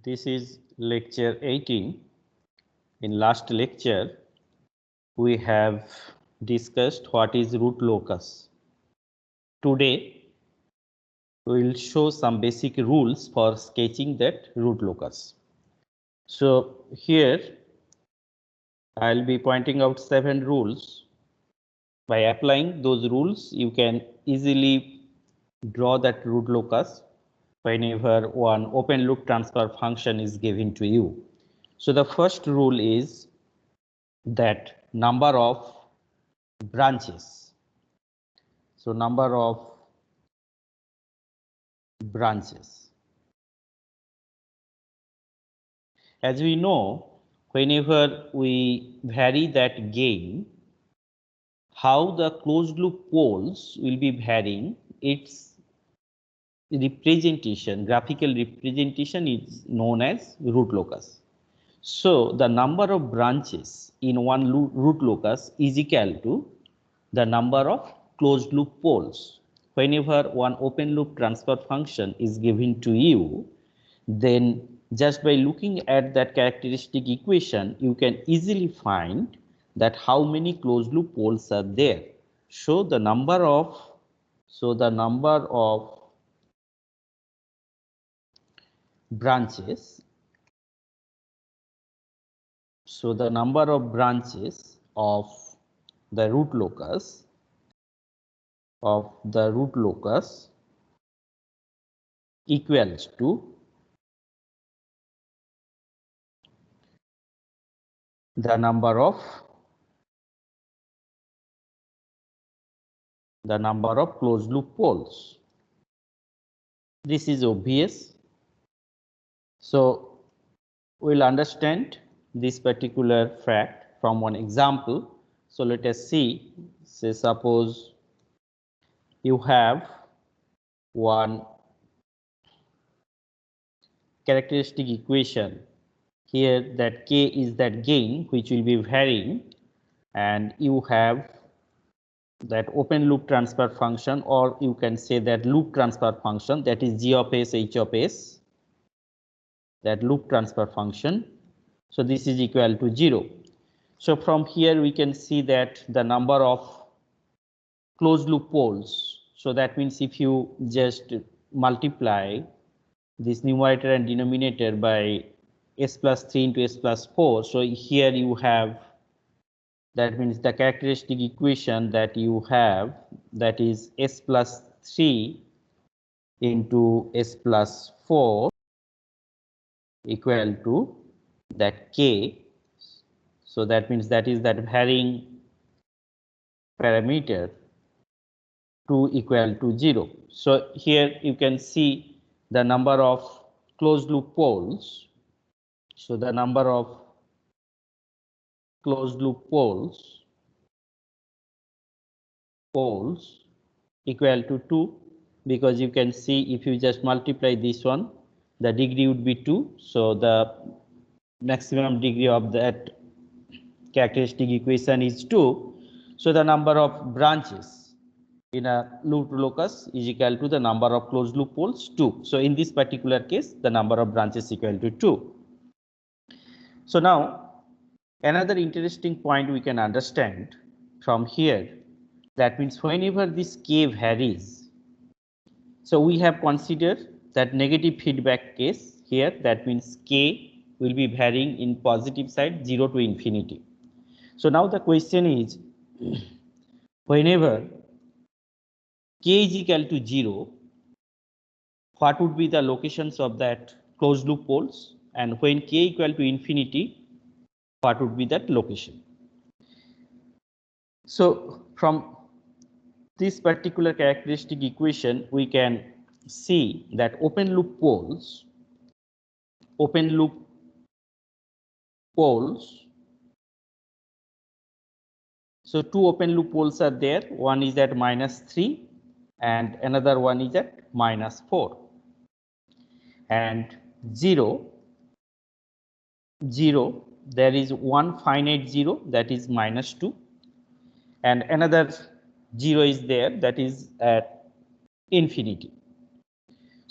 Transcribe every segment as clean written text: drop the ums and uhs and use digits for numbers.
This is lecture 18. In last lecture, we have discussed what is root locus. Today, we will show some basic rules for sketching that root locus. So here, I'll be pointing out 7 rules. By applying those rules, you can easily draw that root locus whenever one open loop transfer function is given to you. So the first rule is that number of branches. So number of branches. As we know, whenever we vary that gain, how the closed loop poles will be varying, its representation, graphical representation is known as root locus. So the number of branches in one root locus is equal to the number of closed loop poles. Whenever one open loop transfer function is given to you, then just by looking at that characteristic equation, you can easily find that how many closed loop poles are there. So the number of branches, so the number of branches of the root locus equals to the number of closed loop poles. This is obvious. So we'll understand this particular fact from one example. So let us see. Say suppose you have one characteristic equation here, that k is that gain which will be varying, and you have that open loop transfer function, or you can say that loop transfer function, that is g of s h of s, that loop transfer function. So this is equal to 0. So from here we can see that the number of closed loop poles, so that means if you just multiply this numerator and denominator by s plus 3 into s plus 4, so here you have, that means the characteristic equation that you have, that is s plus 3 into s plus 4 equal to that k. So that means that is that varying parameter 2 equal to 0. So here you can see the number of closed loop poles. So the number of closed loop poles equal to 2, because you can see if you just multiply this one, the degree would be 2. So the maximum degree of that characteristic equation is 2. So the number of branches in a loop locus is equal to the number of closed loop poles 2. So in this particular case, the number of branches equal to 2. So now another interesting point we can understand from here, that means whenever this k varies, so we have considered that negative feedback case here, that means k will be varying in positive side 0 to infinity. So now the question is, whenever k is equal to 0, what would be the locations of that closed loop poles, and when k equal to infinity, what would be that location? So from this particular characteristic equation, we can see that open loop poles, so two open loop poles are there. One is at -3 and another one is at -4. And 0, there is one finite 0, that is -2, and another 0 is there, that is at infinity.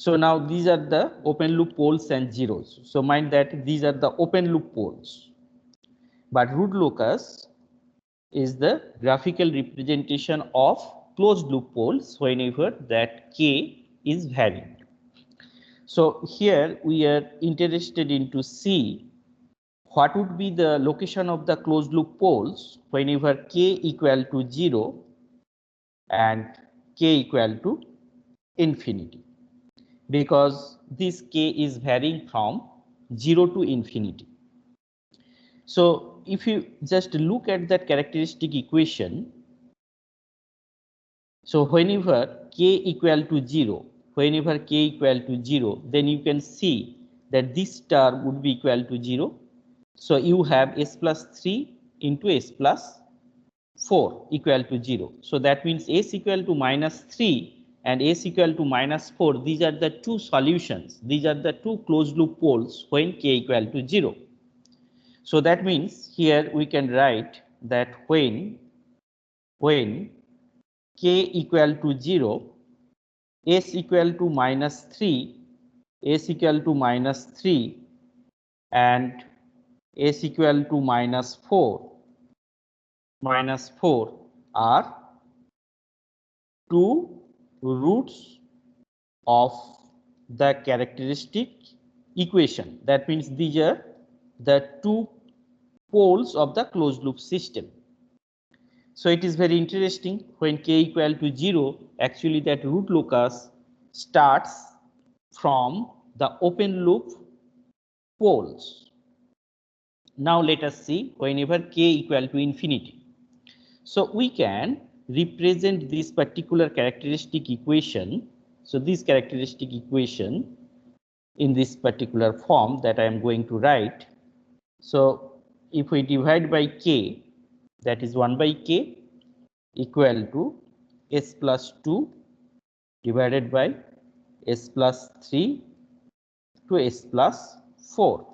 So now these are the open loop poles and zeros. So mind that these are the open loop poles. But root locus is the graphical representation of closed loop poles whenever that K is varying. So here we are interested in to see what would be the location of the closed loop poles whenever K equal to 0 and K equal to infinity, because this K is varying from 0 to infinity. So if you just look at that characteristic equation, so whenever K equal to 0, whenever K equal to 0, then you can see that this term would be equal to 0. So you have s plus 3 into s plus 4 equal to 0. So that means s equal to minus 3 and s equal to minus 4. These are the two solutions. These are the two closed loop poles when K equal to 0. So that means here we can write that when K equal to 0, s equal to minus 3, s equal to minus 3 and s equal to minus 4 are two roots of the characteristic equation. That means these are the two poles of the closed loop system. So it is very interesting, when K equal to 0, actually that root locus starts from the open loop poles. Now let us see whenever K equal to infinity. So we can represent this particular characteristic equation. So this characteristic equation in this particular form that I am going to write. So if we divide by K, that is 1 by K equal to s plus 2 divided by s plus 3 to s plus 4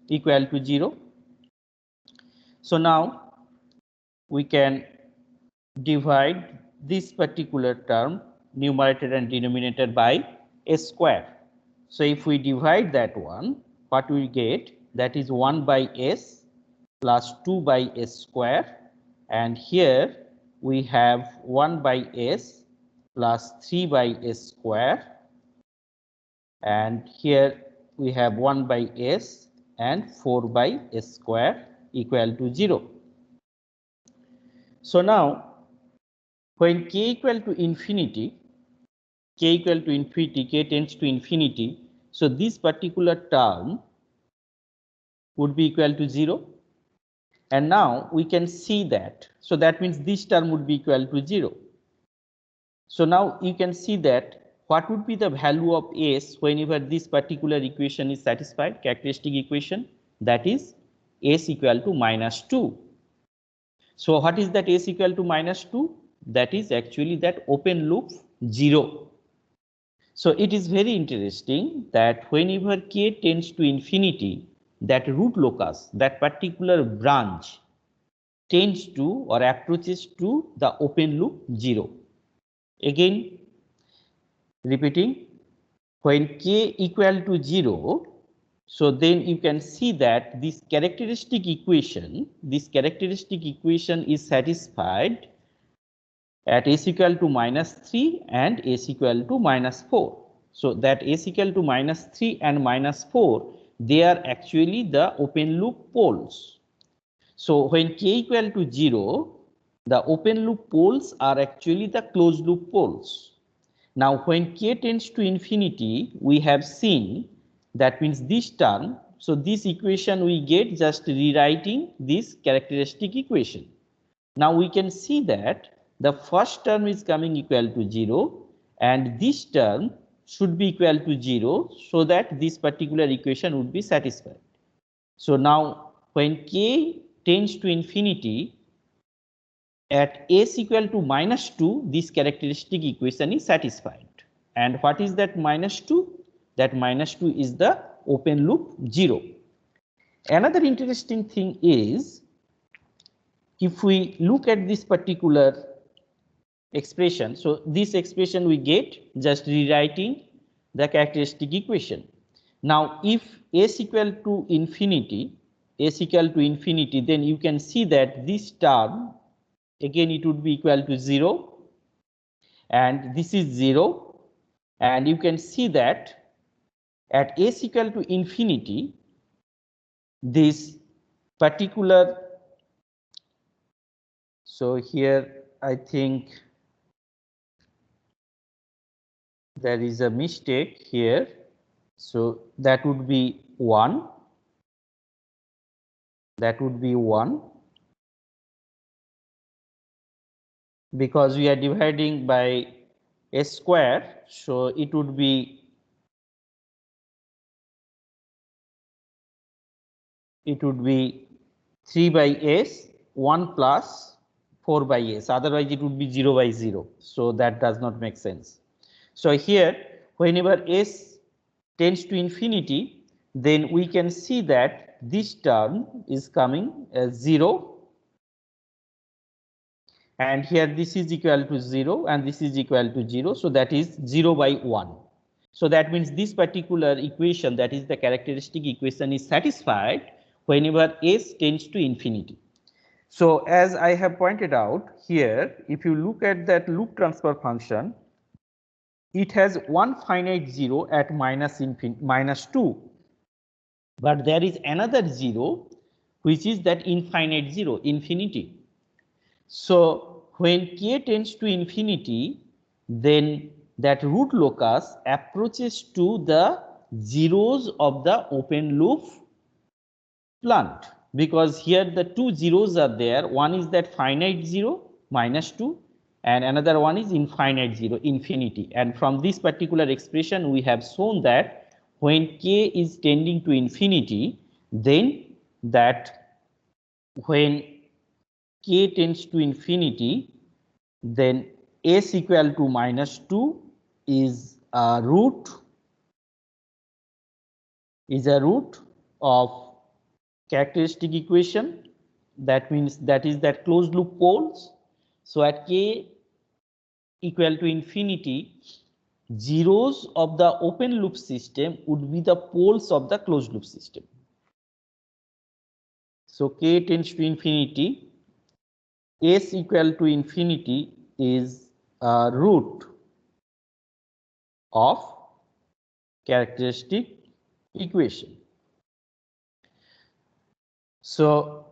equal to 0. So now we can divide this particular term, numerator and denominator, by s square. So if we divide that one, what we get, that is 1 by s plus 2 by s square, and here we have 1 by s plus 3 by s square, and here we have 1 by s and 4 by s square equal to 0. So now when K equal to infinity, K tends to infinity, so this particular term would be equal to 0. And now we can see that. So that means this term would be equal to 0. So now you can see that what would be the value of s whenever this particular equation is satisfied, characteristic equation, that is s equal to minus 2. So what is that s equal to minus 2? That is actually that open loop 0. So it is very interesting that whenever K tends to infinity, that root locus, that particular branch, tends to or approaches to the open loop 0. Again, repeating, when K equal to 0, so then you can see that this characteristic equation is satisfied at s equal to minus 3 and s equal to minus 4. So that s equal to minus 3 and minus 4, they are actually the open loop poles. So when K equal to 0, the open loop poles are actually the closed loop poles. Now when K tends to infinity, we have seen that means this term. So this equation we get just rewriting this characteristic equation. Now we can see that the first term is coming equal to 0 and this term should be equal to 0, so that this particular equation would be satisfied. So now when K tends to infinity, at s equal to minus 2, this characteristic equation is satisfied. And what is that minus 2? That minus 2 is the open loop 0. Another interesting thing is, if we look at this particular expression, so this expression we get just rewriting the characteristic equation. Now, if s equal to infinity, then you can see that this term again it would be equal to 0, and this is 0, and you can see that at s equal to infinity, this particular, so here I think there is a mistake here, so that would be 1, because we are dividing by s square, so it would be 3 by s 1 plus 4 by s, otherwise it would be 0 by 0, so that does not make sense. So here whenever s tends to infinity, then we can see that this term is coming as 0, and here this is equal to 0 and this is equal to 0, so that is 0 by 1. So that means this particular equation, that is the characteristic equation, is satisfied whenever s tends to infinity. So as I have pointed out here, if you look at that loop transfer function, it has one finite 0 at minus 2, but there is another 0 which is that infinite 0, infinity. So when k tends to infinity, then that root locus approaches to the zeros of the open loop plant, because here the two zeros are there. One is that finite 0 minus 2 and another one is infinite 0 infinity, and from this particular expression we have shown that when k is tending to infinity, then that when k tends to infinity, then s equal to minus 2 is a root of characteristic equation. That means that is that closed loop poles. So at k equal to infinity, zeros of the open loop system would be the poles of the closed loop system. So k tends to infinity, s equal to infinity is a root of characteristic equation. So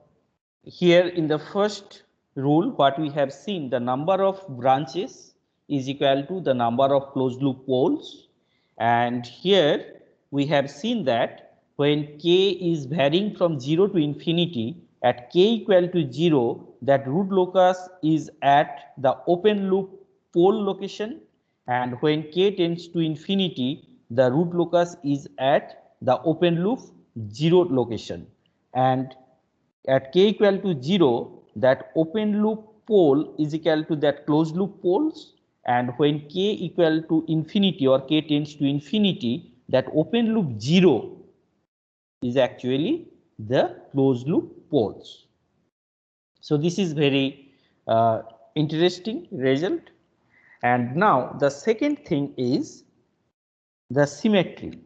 here in the first rule, what we have seen, the number of branches is equal to the number of closed loop poles, and here we have seen that when k is varying from 0 to infinity, at k equal to 0, that root locus is at the open loop pole location, and when k tends to infinity, the root locus is at the open loop 0 location, and at k equal to 0, that open loop pole is equal to that closed loop poles, and when k equal to infinity or k tends to infinity, that open loop 0 is actually the closed loop poles. So this is very interesting result. And now the second thing is the symmetry.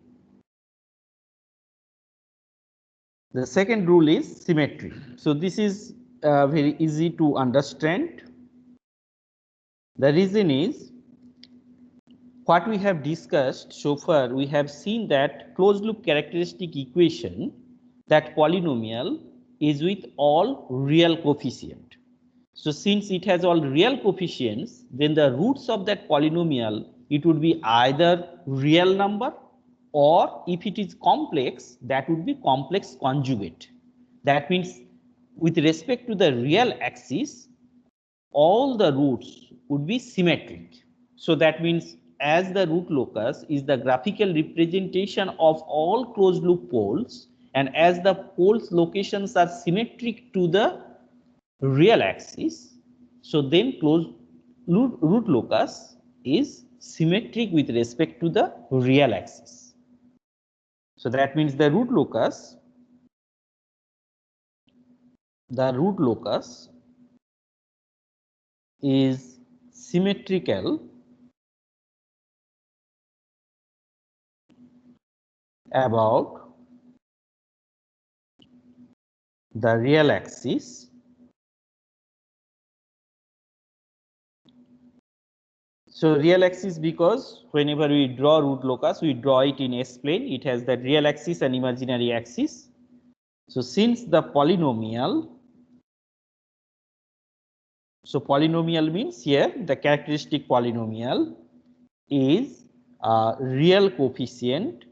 The second rule is symmetry. So this is very easy to understand. The reason is, what we have discussed so far, we have seen that closed loop characteristic equation, that polynomial is with all real coefficient. So since it has all real coefficients, then the roots of that polynomial, it would be either real number, or if it is complex, that would be complex conjugate. That means with respect to the real axis, all the roots would be symmetric. So that means as the root locus is the graphical representation of all closed loop poles, and as the poles locations are symmetric to the real axis, so then closed root locus is symmetric with respect to the real axis. So that means the root locus is symmetrical about the real axis. So real axis, because whenever we draw root locus, we draw it in S-plane. It has that real axis and imaginary axis. So since the polynomial, so polynomial means here the characteristic polynomial is a real coefficient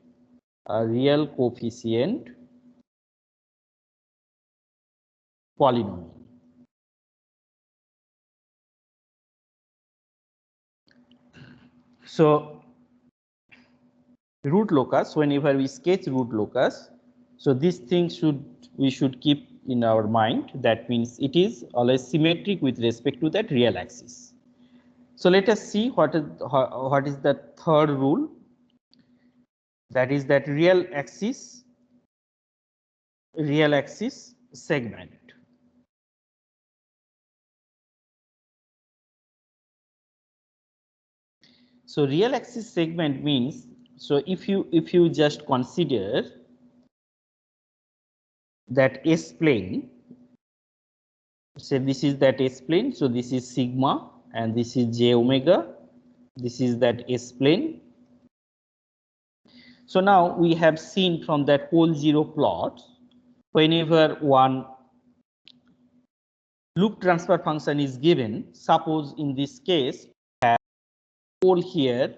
polynomial. So root locus, whenever we sketch root locus, so this thing we should keep in our mind. That means it is always symmetric with respect to that real axis. So let us see what is the third rule. That is that real axis segment. So real axis segment means, so if you just consider that S plane, say this is that S plane, so this is sigma and this is j omega, this is that S plane. So now we have seen from that pole zero plot, whenever one loop transfer function is given, suppose in this case have pole here,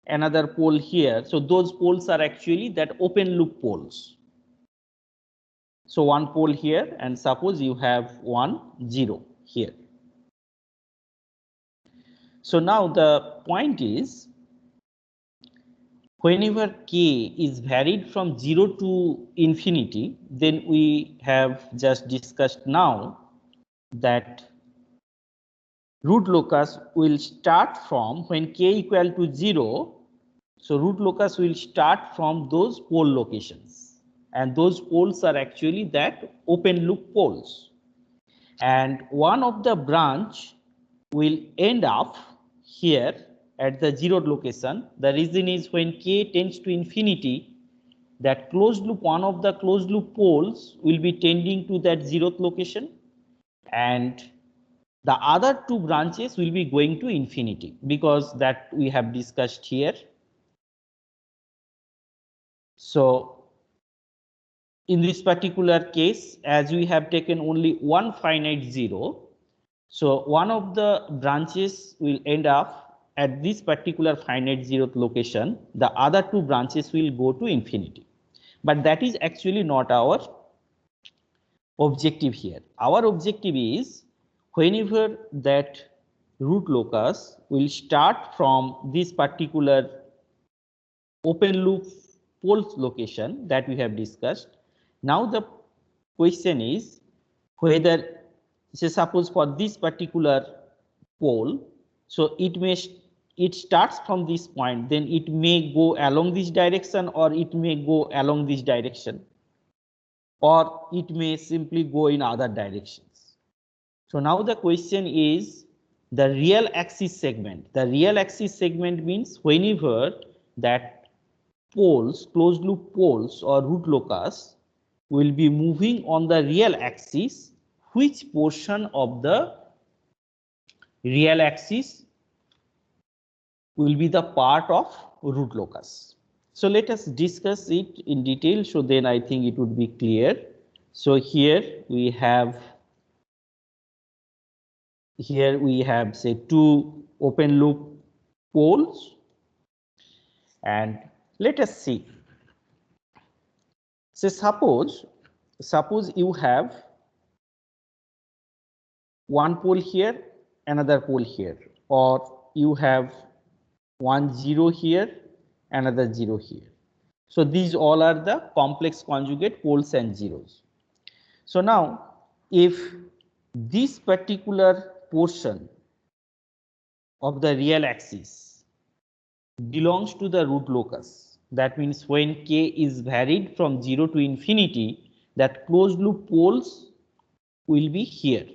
another pole here, so those poles are actually that open loop poles. So one pole here, and suppose you have 1 0 here. So now the point is, whenever k is varied from 0 to infinity, then we have just discussed now that root locus will start from when k equal to 0. So root locus will start from those pole locations, and those poles are actually that open loop poles. And one of the branch will end up here at the 0 location. The reason is when k tends to infinity, that closed loop, one of the closed loop poles will be tending to that 0th location, and the other two branches will be going to infinity, because that we have discussed here. So in this particular case, as we have taken only one finite 0, so one of the branches will end up at this particular finite 0th location. The other two branches will go to infinity. But that is actually not our objective here. Our objective is, whenever that root locus will start from this particular open loop pole location that we have discussed. Now the question is whether, say suppose for this particular pole, so it starts from this point, then it may go along this direction, or it may go along this direction, or it may simply go in other directions. So now the question is the real axis segment. The real axis segment means whenever that poles, closed loop poles or root locus will be moving on the real axis, which portion of the real axis will be the part of root locus. So let us discuss it in detail, so then I think it would be clear. So here we have say two open loop poles, and let us see. So suppose you have one pole here, another pole here, or you have 1 0 here, another 0 here. So these all are the complex conjugate poles and zeros. So now if this particular portion of the real axis belongs to the root locus, that means when k is varied from 0 to infinity, that closed loop poles will be here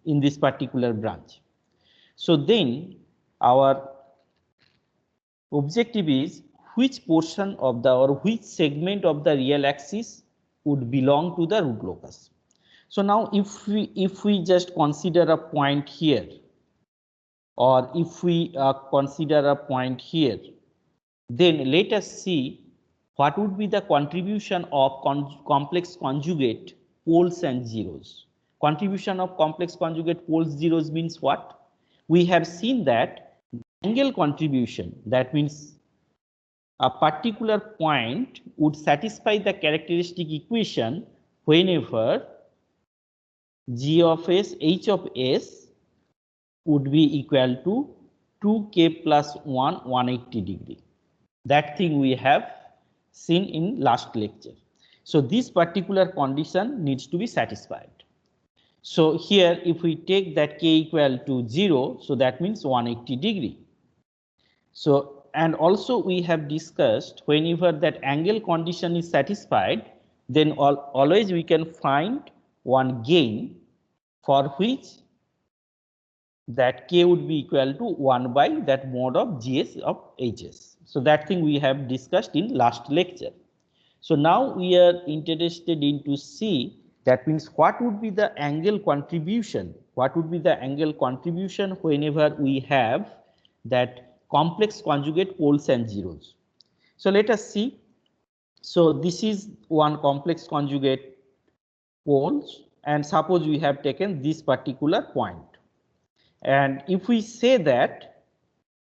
in this particular branch. So then our objective is, which portion of the or which segment of the real axis would belong to the root locus. So now if we just consider a point here, or if we consider a point here, then let us see what would be the contribution of complex conjugate poles and zeros. Contribution of complex conjugate poles zeros means what? We have seen that angle contribution, that means a particular point would satisfy the characteristic equation whenever g of s, h of s would be equal to 2k plus 1, 180 degree. That thing we have seen in last lecture. So this particular condition needs to be satisfied. So here if we take that k equal to 0, so that means 180 degree. So and also we have discussed whenever that angle condition is satisfied, then always we can find one gain for which that k would be equal to 1 by that mode of gs of hs. So that thing we have discussed in last lecture. So now we are interested in to see, that means what would be the angle contribution, what would be the angle contribution whenever we have that complex conjugate poles and zeros. So let us see. So this is one complex conjugate poles, and suppose we have taken this particular point. And if we say that,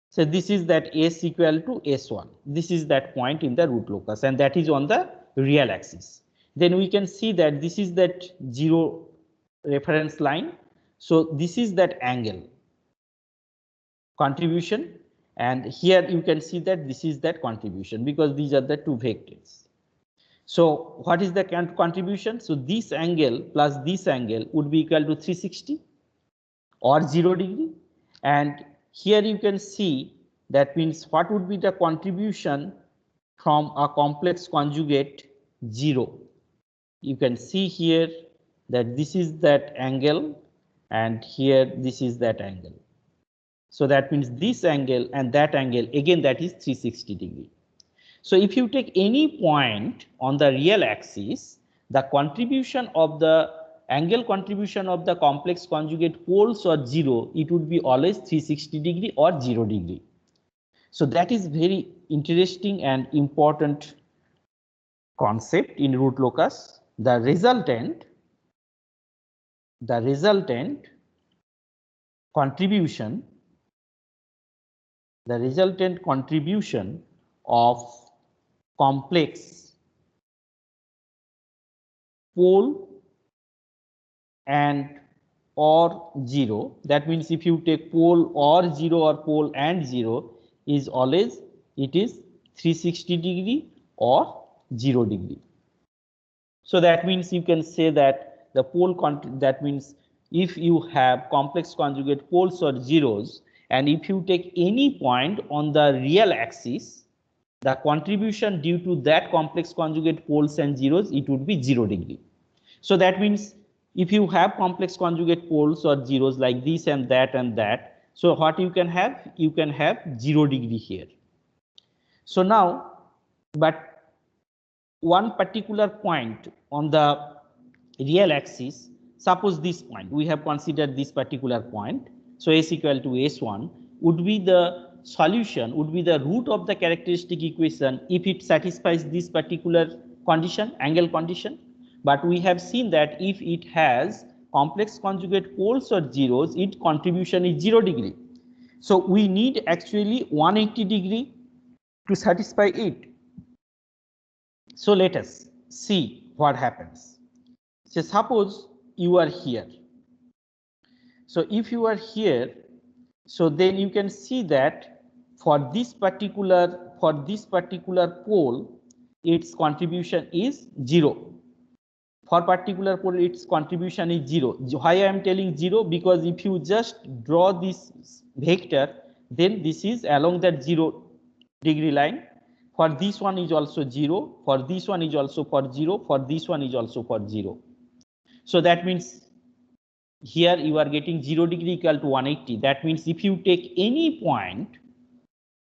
so this is that s equal to s1, this is that point in the root locus, and that is on the real axis. Then we can see that this is that 0 reference line. So this is that angle contribution, and here you can see that this is that contribution, because these are the two vectors. So what is the contribution? So this angle plus this angle would be equal to 360 or 0 degree, and here you can see that means what would be the contribution from a complex conjugate 0. You can see here that this is that angle, and here this is that angle. So that means this angle and that angle, again that is 360 degree. So if you take any point on the real axis, the contribution of the angle contribution of the complex conjugate poles or 0, it would be always 360 degree or 0 degree. So that is very interesting and important concept in root locus. The resultant contribution of complex pole and or 0, that means if you take pole or 0 or pole and 0, is always it is 360 degree or 0 degree. So that means you can say that the pole, that means if you have complex conjugate poles or zeros, and if you take any point on the real axis, the contribution due to that complex conjugate poles and zeros, it would be 0 degree. So that means if you have complex conjugate poles or zeros like this and that, so what you can have? You can have 0 degree here. So now, but one particular point on the real axis, suppose this point, we have considered this particular point, so s equal to s1 would be the solution, would be the root of the characteristic equation if it satisfies this particular condition, angle condition. But we have seen that if it has complex conjugate poles or zeros, its contribution is 0 degree. So we need actually 180 degree to satisfy it. So let us see what happens. So suppose you are here. So if you are here, so then you can see that for this particular pole, its contribution is 0. For particular pole, its contribution is 0. Why I am telling 0? Because if you just draw this vector, then this is along that 0 degree line. For this one is also 0. For this one is also for 0. For this one is also for 0. So that means here you are getting 0 degree equal to 180. That means if you take any point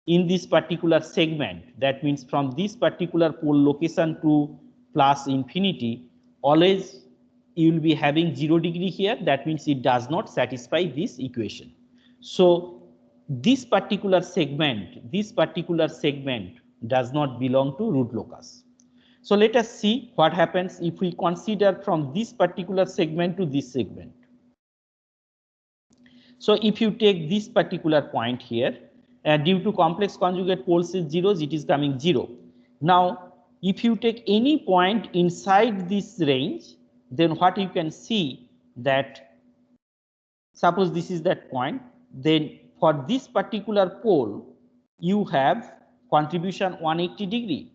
in this particular segment, that means from this particular pole location to plus infinity, always you will be having 0 degree here. That means it does not satisfy this equation. So this particular segment does not belong to root locus. So let us see what happens if we consider from this particular segment to this segment. So if you take this particular point here, due to complex conjugate poles is zeros, it is coming 0. Now, if you take any point inside this range, then what you can see that, suppose this is that point, then for this particular pole, you have contribution 180 degree.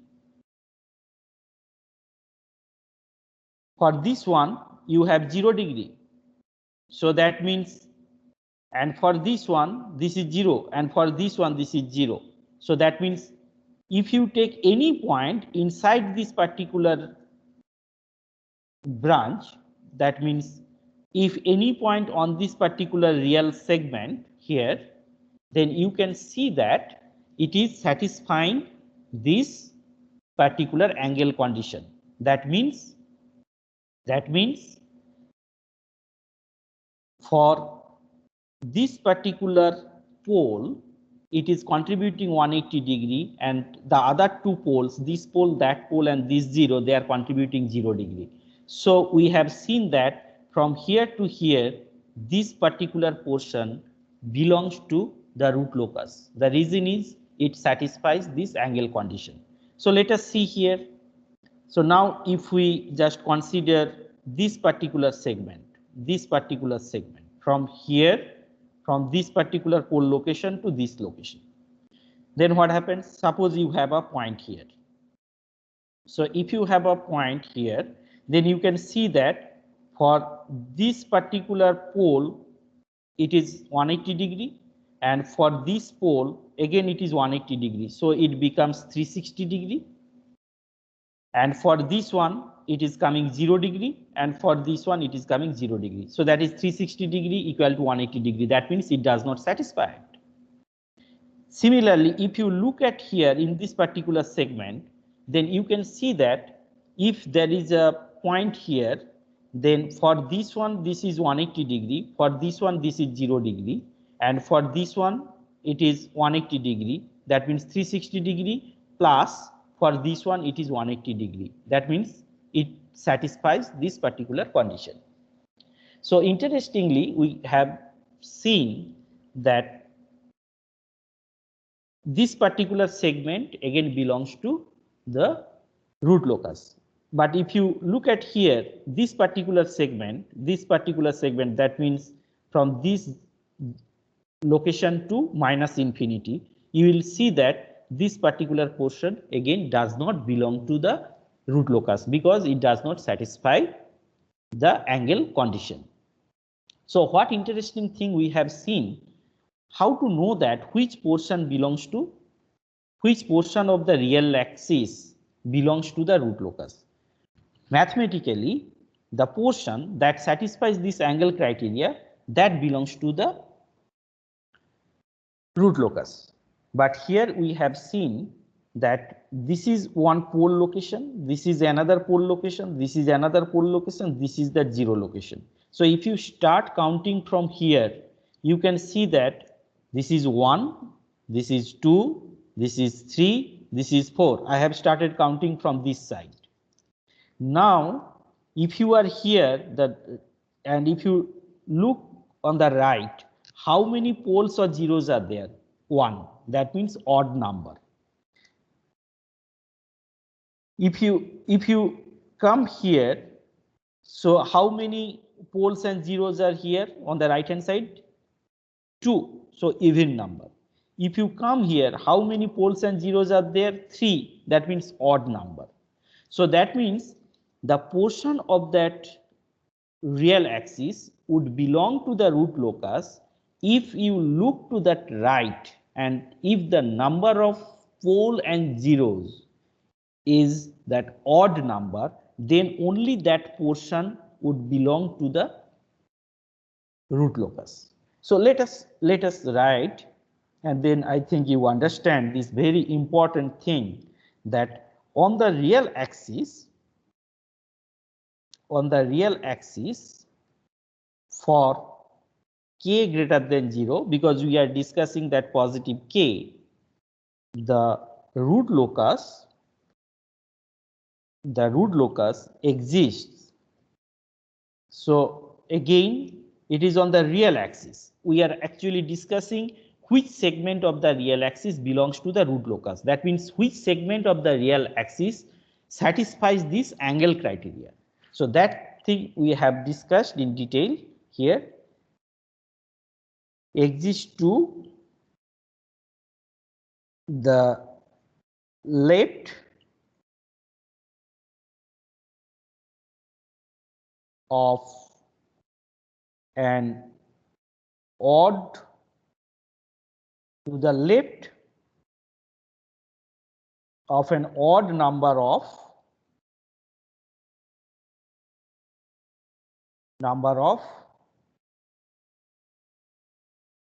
For this one, you have 0 degree. So that means, and for this one, this is 0, and for this one, this is 0. So that means if you take any point inside this particular branch, that means if any point on this particular real segment here, then you can see that it is satisfying this particular angle condition. That means for this particular pole, it is contributing 180 degree, and the other two poles, this pole, that pole, and this 0, they are contributing 0 degree. So we have seen that from here to here, this particular portion belongs to the root locus. The reason is it satisfies this angle condition. So let us see here. So now if we just consider this particular segment from here, from this particular pole location to this location, then what happens? Suppose you have a point here. So if you have a point here, then you can see that for this particular pole, it is 180 degree, and for this pole, again it is 180 degree. So it becomes 360 degree. And for this one, it is coming 0 degree, and for this one, it is coming 0 degree. So that is 360 degree equal to 180 degree. That means it does not satisfy it. Similarly, if you look at here in this particular segment, then you can see that if there is a point here, then for this one, this is 180 degree. For this one, this is 0 degree. And for this one, it is 180 degree. That means 360 degree plus. For this one, it is 180 degree. That means it satisfies this particular condition. So interestingly, we have seen that this particular segment again belongs to the root locus. But if you look at here, this particular segment, that means from this location to minus infinity, you will see that this particular portion again does not belong to the root locus because it does not satisfy the angle condition. So what interesting thing we have seen, how to know that which portion of the real axis belongs to the root locus. Mathematically, the portion that satisfies this angle criteria, that belongs to the root locus. But here we have seen that this is one pole location, this is another pole location, this is another pole location, this is the 0 location. So if you start counting from here, you can see that this is 1, this is 2, this is 3, this is 4. I have started counting from this side. Now, if you are here, and if you look on the right, how many poles or zeros are there? 1. That means odd number. If you come here, so how many poles and zeros are here on the right hand side? 2. So even number. If you come here, how many poles and zeros are there? 3. That means odd number. So that means the portion of that real axis would belong to the root locus if you look to that right, and if the number of pole and zeros is that odd number, then only that portion would belong to the root locus. So let us write And then I think you understand this very important thing that on the real axis, for k greater than 0, because we are discussing that positive k, the root locus exists. So again, it is on the real axis. We are actually discussing which segment of the real axis belongs to the root locus. That means which segment of the real axis satisfies this angle criteria. So that thing we have discussed in detail here. Exists to the left of an odd to the left of an odd number of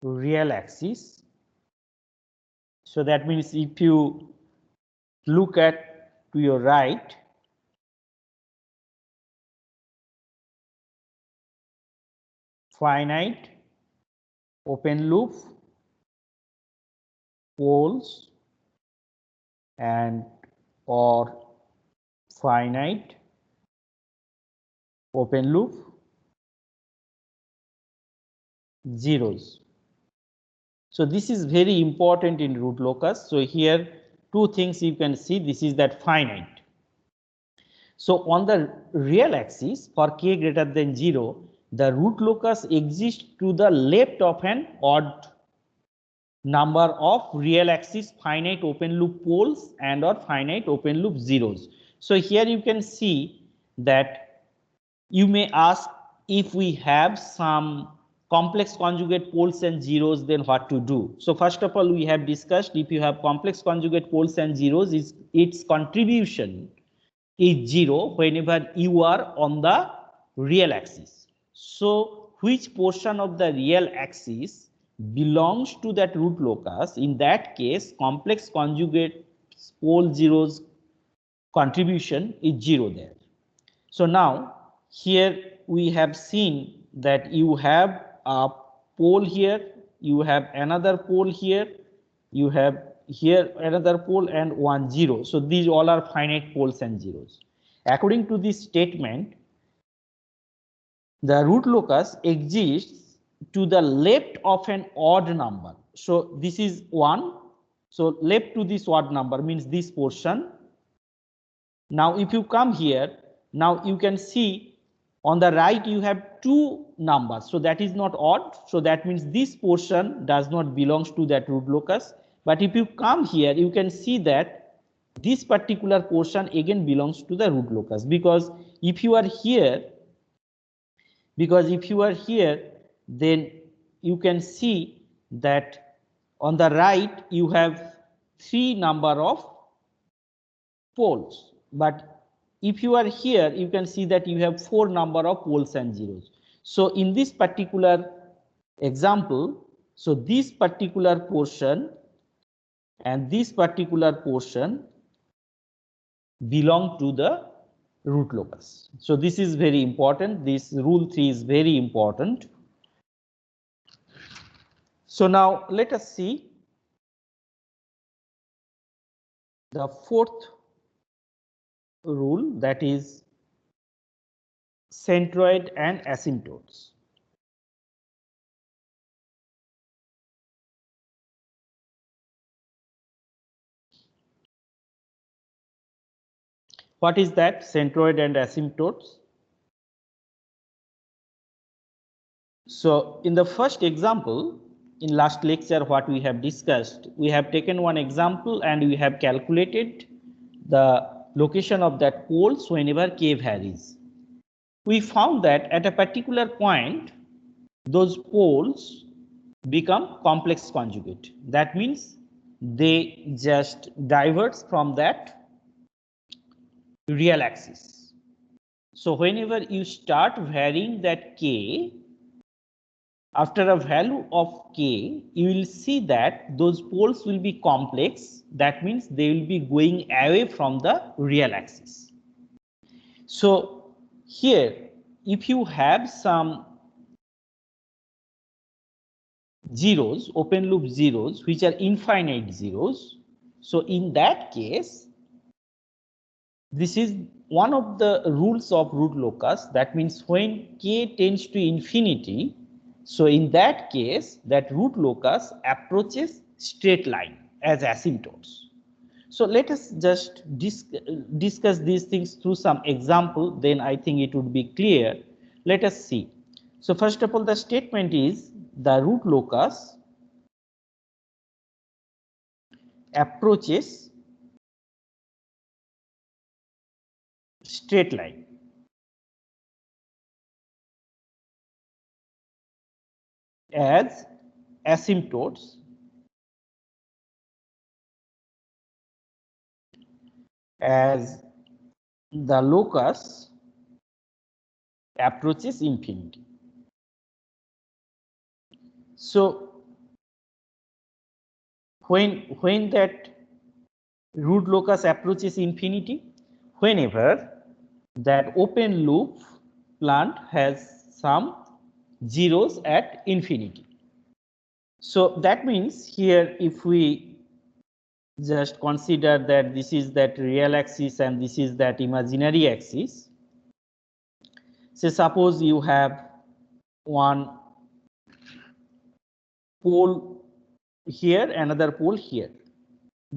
real axis. So that means if you look at to your right, finite open loop poles and or finite open loop zeros. So this is very important in root locus. So here two things you can see. This is that finite. So on the real axis for k greater than 0, the root locus exists to the left of an odd number of real axis finite open loop poles and or finite open loop zeros. So here you can see that you may ask, if we have some complex conjugate poles and zeros, then what to do? So first of all, we have discussed, if you have complex conjugate poles and zeros, its contribution is 0 whenever you are on the real axis. So which portion of the real axis belongs to that root locus? In that case, complex conjugate pole zeros contribution is 0 there. So now here we have seen that you have a pole here, you have another pole here, you have here another pole and 1 0. So these all are finite poles and zeros. According to this statement, the root locus exists to the left of an odd number. So this is 1. So left to this odd number means this portion. Now if you come here, now you can see on the right you have two numbers. So that is not odd. So that means this portion does not belongs to that root locus. But if you come here, you can see that this particular portion again belongs to the root locus, because if you are here, then you can see that on the right you have 3 number of poles, but if you are here, you can see that you have 4 number of poles and zeros. So in this particular example, so this particular portion and this particular portion belong to the root locus. So this is very important. This rule 3 is very important. So now let us see the fourth rule, that is centroid and asymptotes. What is that, centroid and asymptotes? So in the first example, in last lecture what we have discussed, we have taken one example and we have calculated the location of that poles whenever k varies. We found that at a particular point, those poles become complex conjugate. That means they just diverge from that real axis. So whenever you start varying that k, after a value of k, you will see that those poles will be complex. That means they will be going away from the real axis. So here, if you have some zeros, open loop zeros, which are infinite zeros, so in that case, this is one of the rules of root locus. That means when k tends to infinity, so in that case, that root locus approaches straight line as asymptotes. So let us just discuss these things through some example, then I think it would be clear. Let us see. So first of all, the statement is the root locus approaches straight line. As asymptotes as the locus approaches infinity. So when that root locus approaches infinity, whenever that open loop plant has some zeros at infinity. So that means here, if we just consider that this is that real axis and this is that imaginary axis, say suppose you have one pole here, another pole here.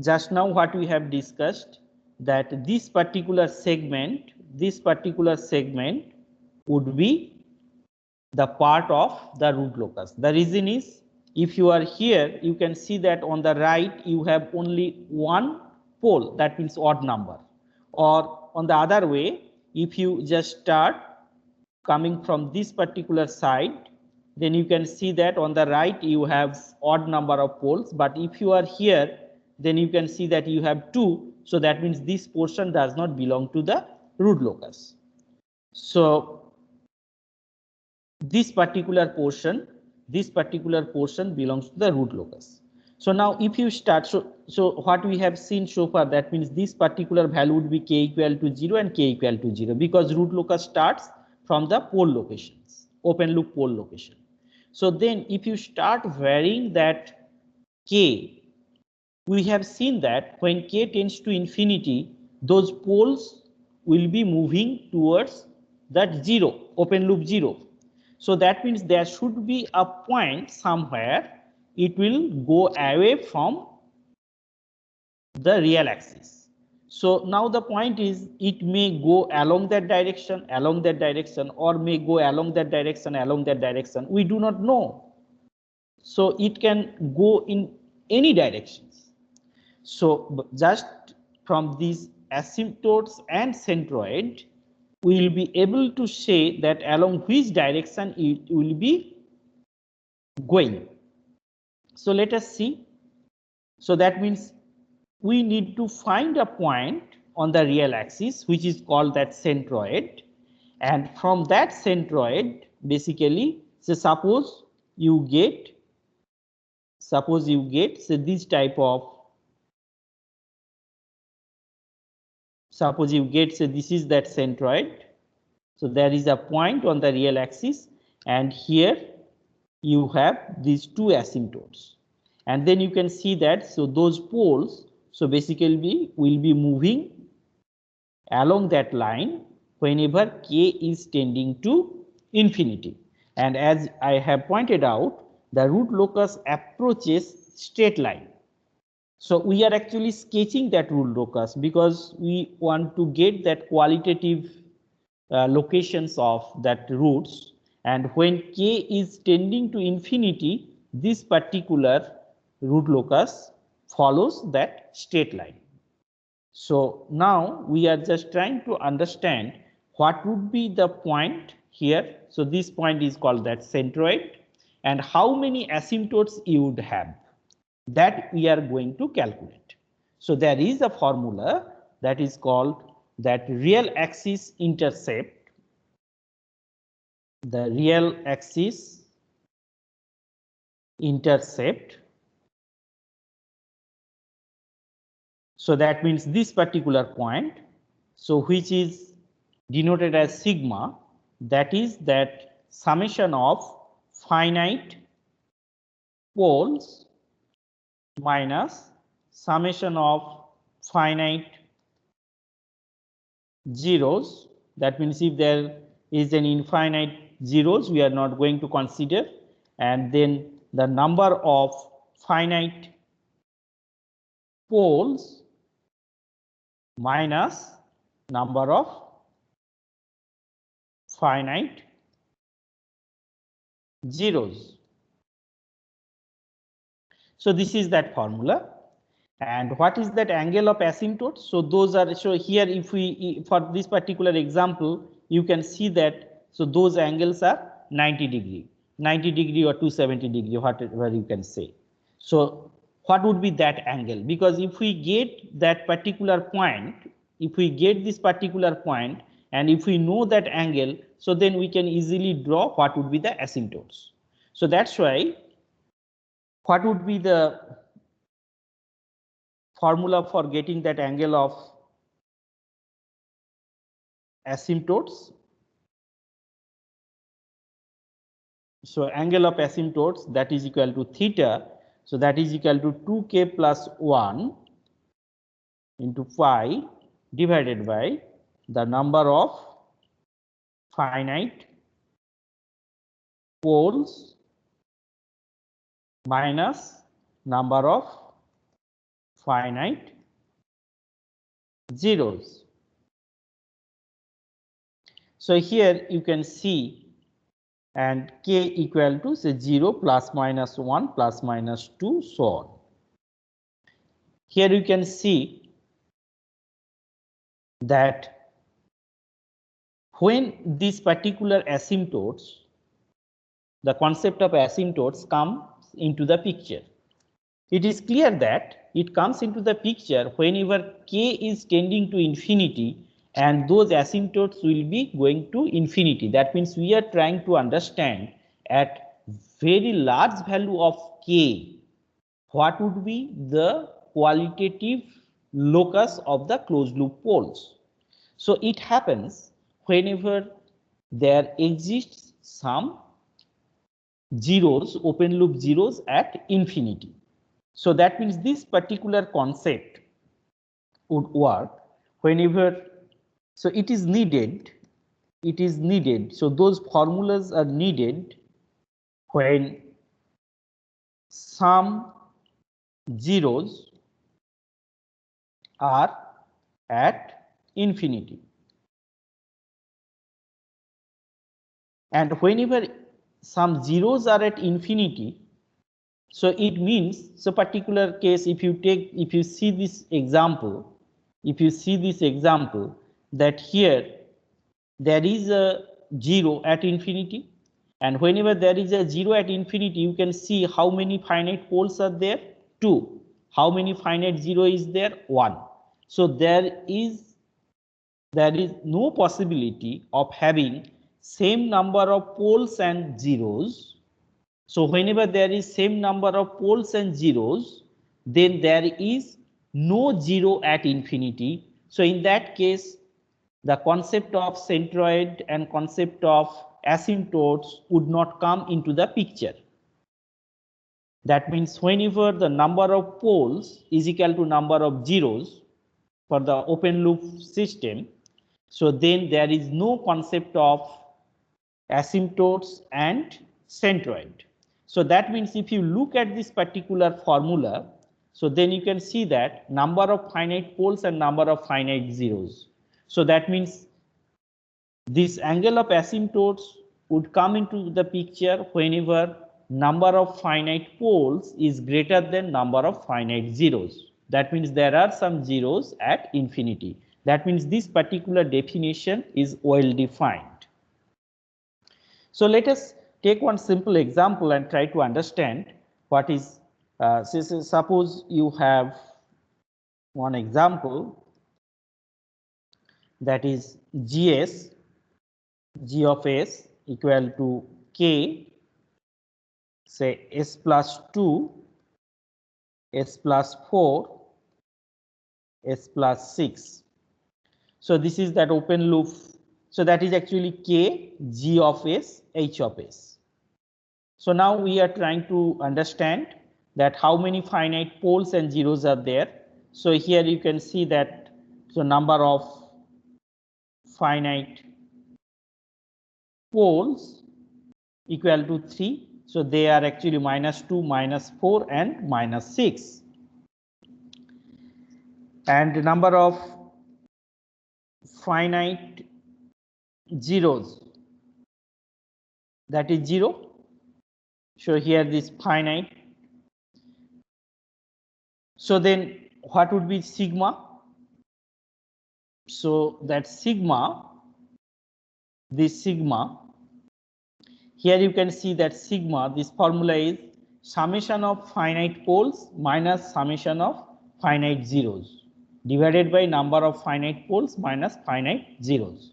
Just now what we have discussed, that this particular segment would be the part of the root locus. The reason is, if you are here, you can see that on the right you have only one pole, that means odd number. Or on the other way, if you just start coming from this particular side, then you can see that on the right you have odd number of poles, but if you are here, then you can see that you have two. So that means this portion does not belong to the root locus. So this particular portion belongs to the root locus. So now if you start, so what we have seen so far, that means this particular value would be k equal to 0 and k equal to 0, because root locus starts from the pole locations, open loop pole location. So then if you start varying that k, we have seen that when k tends to infinity, those poles will be moving towards that 0, open loop 0. So that means there should be a point somewhere it will go away from the real axis. So now the point is, it may go along that direction, or may go along that direction. We do not know. So it can go in any directions. So just from these asymptotes and centroid, we will be able to say that along which direction it will be going. So let us see. So that means we need to find a point on the real axis which is called that centroid, and from that centroid, basically, so suppose you get say this type of, suppose you get, say this is that centroid. So there is a point on the real axis, and here you have these two asymptotes, and then you can see that, so those poles, so basically will be moving along that line whenever k is tending to infinity. And as I have pointed out, the root locus approaches straight line. So we are actually sketching that root locus because we want to get that qualitative locations of that roots, and when k is tending to infinity, this particular root locus follows that straight line. So now we are just trying to understand what would be the point here. So this point is called that centroid, and how many asymptotes you would have, that we are going to calculate. So there is a formula that is called that real axis intercept, the real axis intercept. So that means this particular point, so which is denoted as sigma, that is that summation of finite poles minus summation of finite zeros. That means if there is an infinite zeros, we are not going to consider, and then the number of finite poles minus number of finite zeros. So this is that formula. And what is that angle of asymptote? So those are, so here if we, for this particular example, you can see that, so those angles are 90 degree or 270 degree, whatever you can say. So what would be that angle? Because if we get that particular point, if we get this particular point, and if we know that angle, so then we can easily draw what would be the asymptotes. So that's why what would be the formula for getting that angle of asymptotes? So angle of asymptotes, that is equal to theta. So that is equal to 2k plus 1 into phi divided by the number of finite poles minus number of finite zeros. So here you can see, and k equal to say 0 plus minus 1 plus minus 2, so on. Here you can see that when these particular asymptotes, the concept of asymptotes comes into the picture, it is clear that it comes into the picture whenever k is tending to infinity and those asymptotes will be going to infinity. That means we are trying to understand at very large value of k, what would be the qualitative locus of the closed loop poles. So it happens whenever there exists some zeros, open loop zeros at infinity. So that means this particular concept would work whenever, so it is needed, so those formulas are needed when some zeros are at infinity. And whenever some zeros are at infinity, so it means, so particular case, if you see this example, that here there is a 0 at infinity, and whenever there is a 0 at infinity, you can see how many finite poles are there, 2. How many finite 0 is there, 1. So there is no possibility of having same number of poles and zeros. So whenever there is same number of poles and zeros, then there is no 0 at infinity. So in that case, the concept of centroid and concept of asymptotes would not come into the picture. That means whenever the number of poles is equal to number of zeros for the open loop system, so then there is no concept of asymptotes and centroid. So that means if you look at this particular formula, so then you can see that number of finite poles and number of finite zeros. So that means this angle of asymptotes would come into the picture whenever number of finite poles is greater than number of finite zeros. That means there are some zeros at infinity. That means this particular definition is well defined. So let us take one simple example and try to understand what is, suppose you have one example, that is g of s equal to k say s plus 2, s plus 4, s plus 6. So this is that open loop. So that is actually k, g of s, h of s. So now we are trying to understand that how many finite poles and zeros are there. So here you can see that so number of finite poles equal to 3. So they are actually -2, -4 and -6. And the number of finite zeros, that is 0. So here this finite. So then what would be sigma? So that sigma, this sigma, here you can see that sigma, this formula is summation of finite poles minus summation of finite zeros divided by number of finite poles minus finite zeros.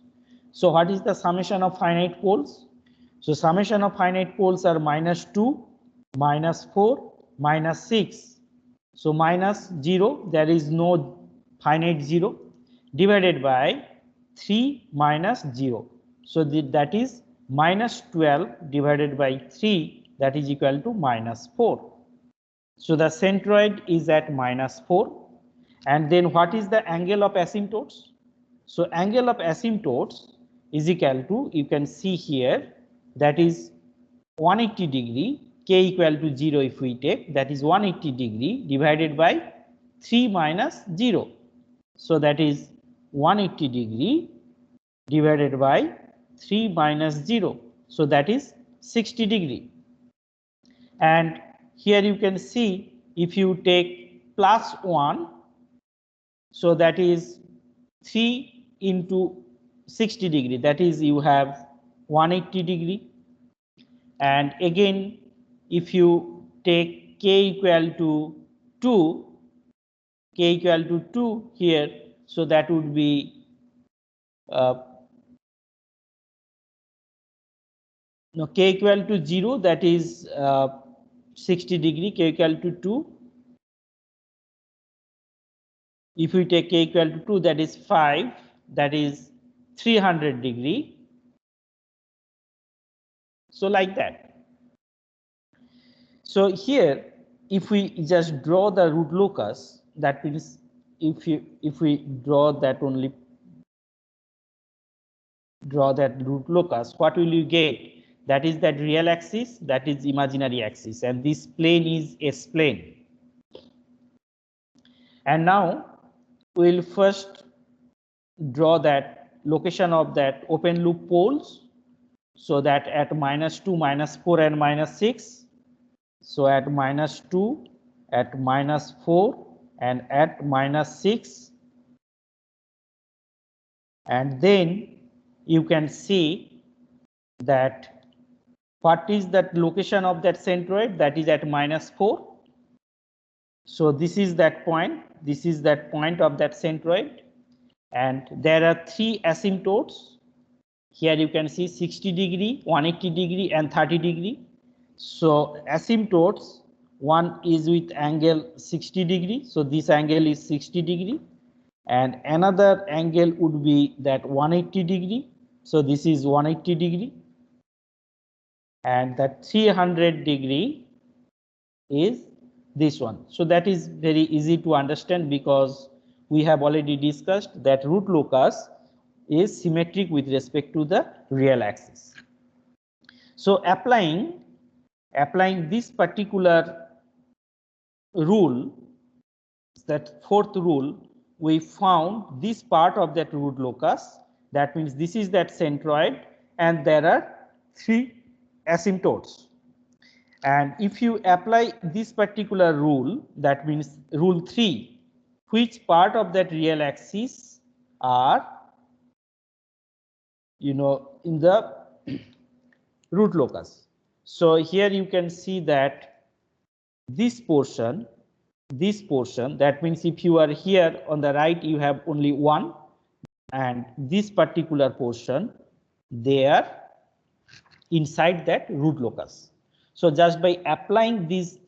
So what is the summation of finite poles? So summation of finite poles are -2, -4, -6. So -0, there is no finite 0, divided by 3 minus 0. So that is -12 divided by 3, that is equal to -4. So the centroid is at -4. And then what is the angle of asymptotes? So angle of asymptotes is equal to, you can see here, that is 180 degree, k equal to 0 if we take, that is 180 degree divided by 3 minus 0. So that is 180 degree divided by 3 minus 0. So that is 60 degree. And here you can see if you take plus 1, so that is 3 into 60 degree, that is you have 180 degree. And again, if you take k equal to 2, k equal to 2 here, so that would be no, k equal to 0, that is 60 degree, k equal to 2. If we take k equal to 2, that is 5, that is 300 degree. So like that. So here, if we just draw the root locus, that means if we draw that only, draw that root locus, what will you get? That is that real axis, that is imaginary axis, and this plane is S plane. And now we'll first draw that location of that open loop poles, so that at -2, -4 and -6. So at -2, at -4 and at -6. And then you can see that what is that location of that centroid, that is at -4. So this is that point, this is that point of that centroid, and there are 3 asymptotes. Here you can see 60 degree, 180 degree and 30 degree. So asymptotes, one is with angle 60 degree, so this angle is 60 degree, and another angle would be that 180 degree, so this is 180 degree, and that 300 degree is this one. So that is very easy to understand, because we have already discussed that root locus is symmetric with respect to the real axis. So applying this particular rule, that fourth rule, we found this part of that root locus. That means this is that centroid, and there are 3 asymptotes. And if you apply this particular rule, that means rule 3, which part of that real axis are, in the root locus. So here you can see that this portion, that means if you are here on the right, you have only 1, and this particular portion, they are inside that root locus. So just by applying these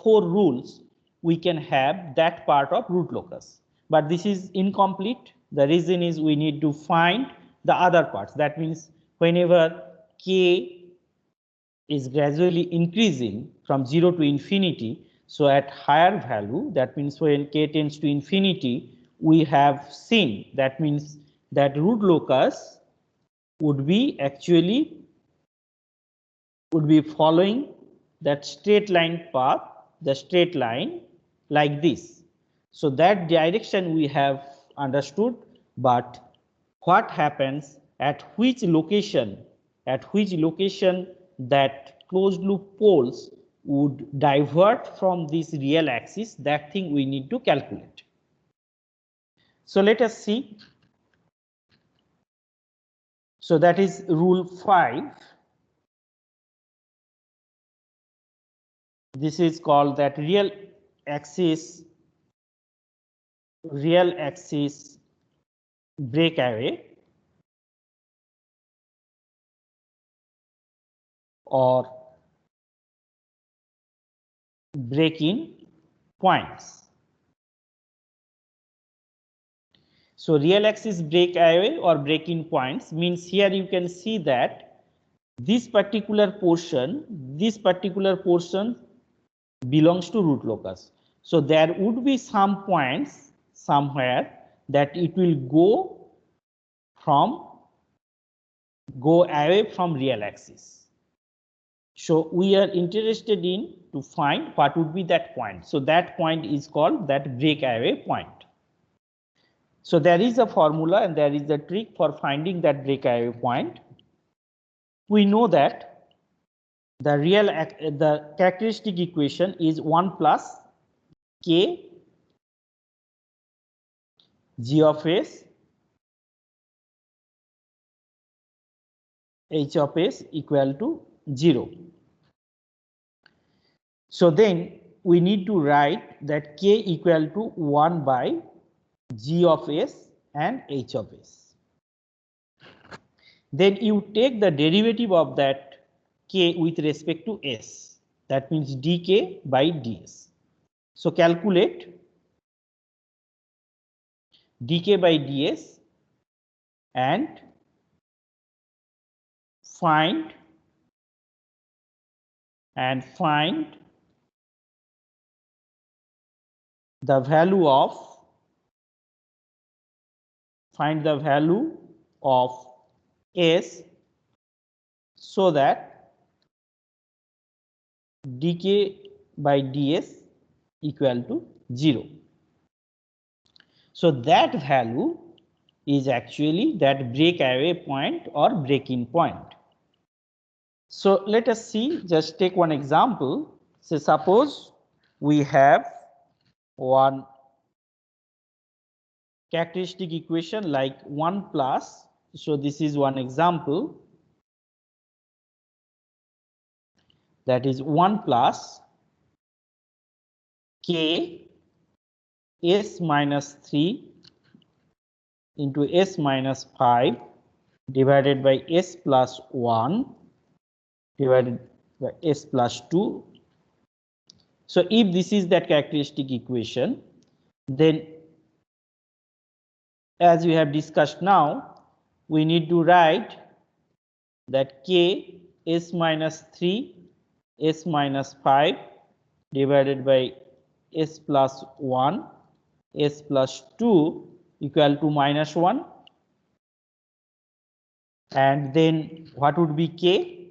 four rules, we can have that part of root locus. But this is incomplete. The reason is we need to find the other parts. That means whenever k is gradually increasing from 0 to infinity, so at higher value, that means when k tends to infinity, we have seen, that means that root locus would be following that straight line path, the straight line like this. So that direction we have understood, but what happens at which location that closed loop poles would divert from this real axis, that thing we need to calculate. So let us see. So that is rule 5. This is called that real axis breakaway or break-in points. So real axis breakaway or break-in points means here you can see that this particular portion belongs to root locus. So there would be some points somewhere that it will go away from real axis. So we are interested in to find what would be that point. So that point is called that breakaway point. So there is a formula and there is a trick for finding that breakaway point. We know that the characteristic equation is 1 plus k g of s h of s equal to 0. So then we need to write that k equal to 1 by g of s and h of s. Then you take the derivative of that k with respect to s. That means dk by ds. So calculate dk by ds and find the value of s so that dk by ds equal to 0. So that value is actually that breakaway point or break-in point. So let us see, just take one example. So suppose we have one characteristic equation like 1 plus, so this is one example, that is 1 plus k s minus 3 into s minus 5 divided by s plus 1 divided by s plus 2. So if this is that characteristic equation, then as we have discussed now, we need to write that k s minus 3 s minus 5 divided by s plus 1 s plus 2 equal to minus 1, and then what would be k?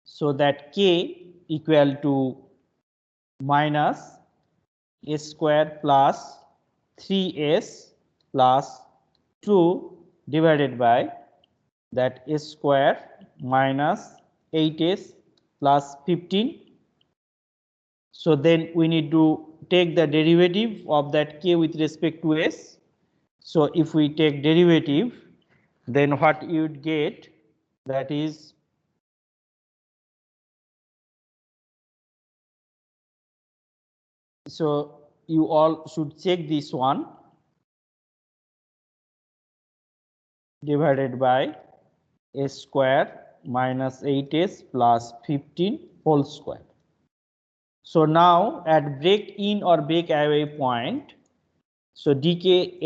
So that k equal to minus s square plus 3s plus 2 divided by that s square minus 8s plus 15. So then we need to take the derivative of that k with respect to s. So if we take derivative, then what you would get, that is so you all should check this one, divided by s square minus 8s plus 15 whole square. So now at break in or break away point, so dk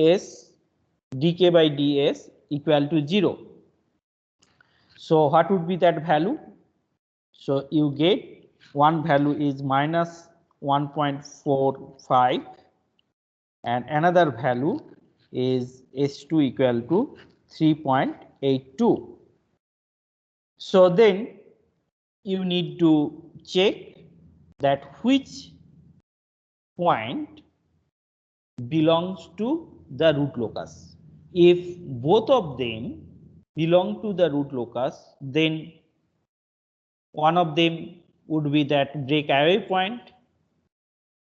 by ds equal to 0. So what would be that value? So you get one value is minus 1.45 and another value is S2 equal to 3.82. So then you need to check that which point belongs to the root locus. If both of them belong to the root locus, then one of them would be that break away point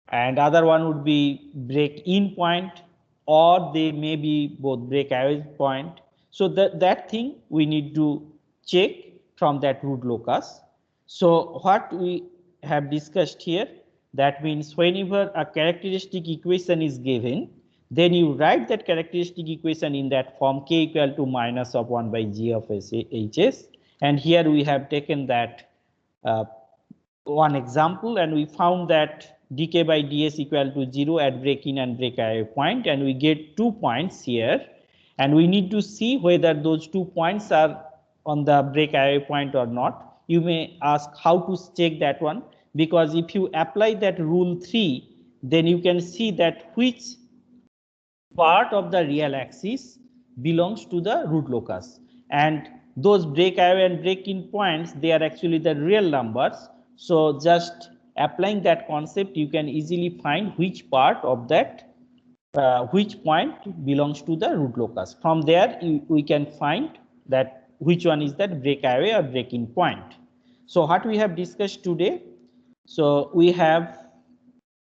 and other one would be break in point, or they may be both break away point. So that thing we need to check from that root locus. So what we have discussed here, that means whenever a characteristic equation is given, then you write that characteristic equation in that form, k equal to minus of 1 by g of hs, and here we have taken that one example, and we found that dk by ds equal to 0 at break in and break away point, and we get 2 points here, and we need to see whether those 2 points are on the break away point or not. You may ask how to check that one, because if you apply that rule 3, then you can see that which part of the real axis belongs to the root locus, and those break away and break in points, they are actually the real numbers. So just applying that concept, you can easily find which part of that which point belongs to the root locus. From there we can find that which one is that break away or break in point. So what we have discussed today, so we have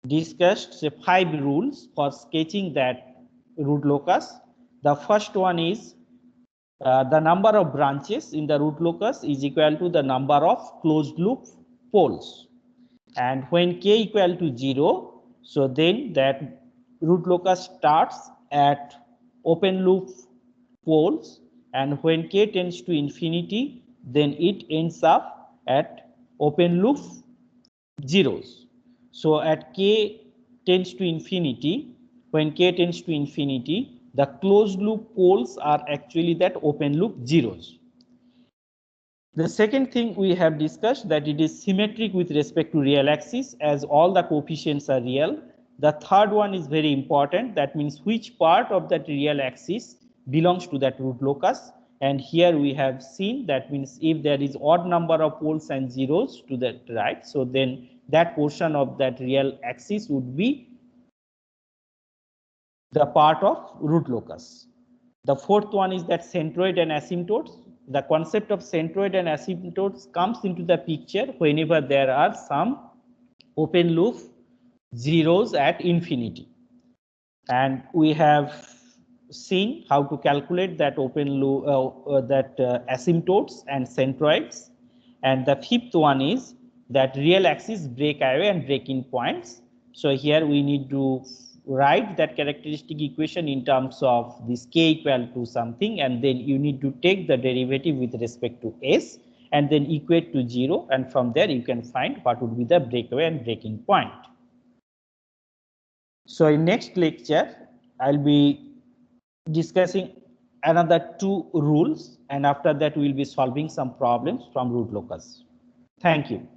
discussed say 5 rules for sketching that root locus. The first one is the number of branches in the root locus is equal to the number of closed loop poles, and when k equal to 0, so then that root locus starts at open loop poles, and when k tends to infinity, then it ends up at open loop zeros. So at k tends to infinity, when k tends to infinity, the closed loop poles are actually that open loop zeros. The second thing we have discussed, that it is symmetric with respect to real axis, as all the coefficients are real. The third one is very important, that means which part of that real axis belongs to that root locus, and here we have seen that means if there is odd number of poles and zeros to the right, so then that portion of that real axis would be the part of root locus. The fourth one is that centroid and asymptotes. The concept of centroid and asymptotes comes into the picture whenever there are some open loop zeros at infinity. And we have seen how to calculate that open loop, asymptotes and centroids. And the fifth one is that real axis break away and break in points. So here we need to write that characteristic equation in terms of this k equal to something, and then you need to take the derivative with respect to s and then equate to 0, and from there you can find what would be the breakaway and breaking point. So in next lecture I'll be discussing another 2 rules, and after that we will be solving some problems from root locus. Thank you.